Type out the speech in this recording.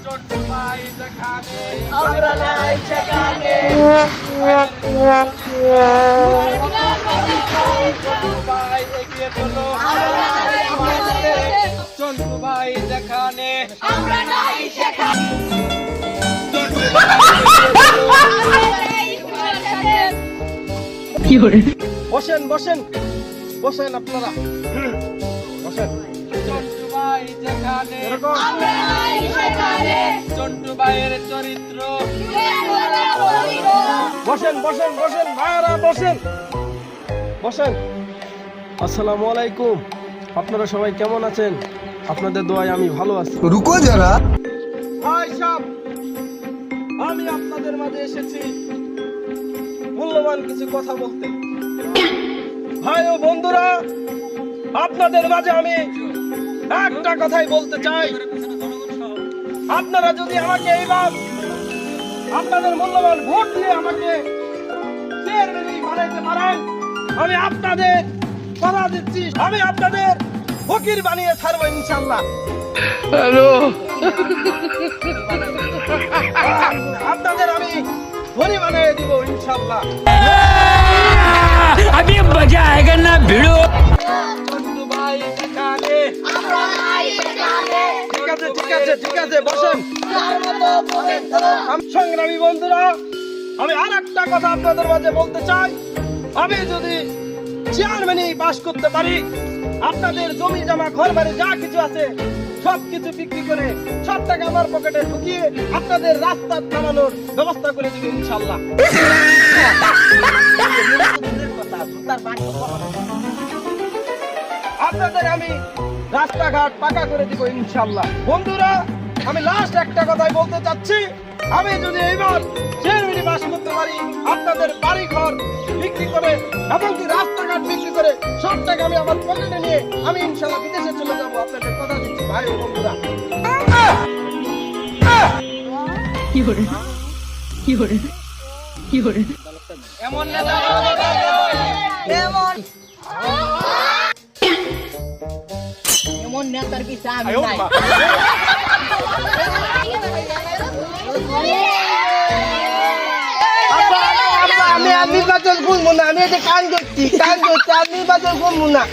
চন্টু ভাই যেখানে আমরা নাই সেখানে চন্টু ভাই এগিয়ে চলো চন্টু ভাই যেখানে আমরা নাই সেখানে বসেন বসেন বসেন আপনারা বসেন চন্টু ভাই যেখানে এরকম আমরা নাই সেখানে চন্টু ভাইয়ের চরিত্র বসেন বসেন বসেন বসেন ভাইরা বসেন বসেন আসসালামু আলাইকুম আপনারা সবাই কেমন আছেন আপনাদের দোয়ায় আমি ভালো আছি रुको जरा ভাই সাহেব আমি আপনাদের মাঝে এসেছি মূল্যবান কিছু কথা বলতে ভাই ও বন্ধুরা আপনাদের মাঝে আমি একটা কথাই বলতে চাই আপনারা যদি আমাকে এইবার আপনাদের মূল্যবান ভোট দিয়ে আমাকে চেয়ারম্যান বানাইতে পারেন আমি আপনাদের কথা দিচ্ছি আমি আপনাদের ফকির বানিয়ে ছাড়বো ইনশাল্লাহ আপনাদের আমি ধনী বানিয়ে দিব ইনশাল্লাহ अभी मजा आएगा ना भिड़ो চন্টু ভাই যেখানে আমরা নাই সেখানে ঠিক আছে ঠিক আছে ঠিক আছে বসেন আমি সংগ্রামী বন্ধুরা আমি আর একটা কথা আপনাদের মাঝে বলতে চাই আমি যদি চেয়ারম্যানই পাস করতে পারি আপনাদের জমি জমা ঘর বাড়ি যা কিছু আছে সব কিছু বিক্রি করে সব টাকা আমার পকেটে ঢুকিয়ে আপনাদের রাস্তা নামানোর ব্যবস্থা করে দিব ইনশাল্লাহ আপনাদের আমি রাস্তাঘাট পাকা করে দিব ইনশাল্লাহ বন্ধুরা আমি লাস্ট একটা কথাই বলতে চাচ্ছি আমি যদি এইবার চেয়ারম্যানই পাস করতে পারি আপনাদের বাড়ি ঘর বিক্রি করে এমনকি রাস্তাঘাট বিক্রি করে সব টাকা আমি আমার পকেটে নিয়ে আমি ইনশাল্লাহ বিদেশে চলে যাবো আপনাদের কথা দিচ্ছি ভাই ও বন্ধুরা এমন নেতা এমন এমন নেতার পিছে আমি নাই আমি নির্বাচন করবো না আমি কান করছি আমি নির্বাচন করবো না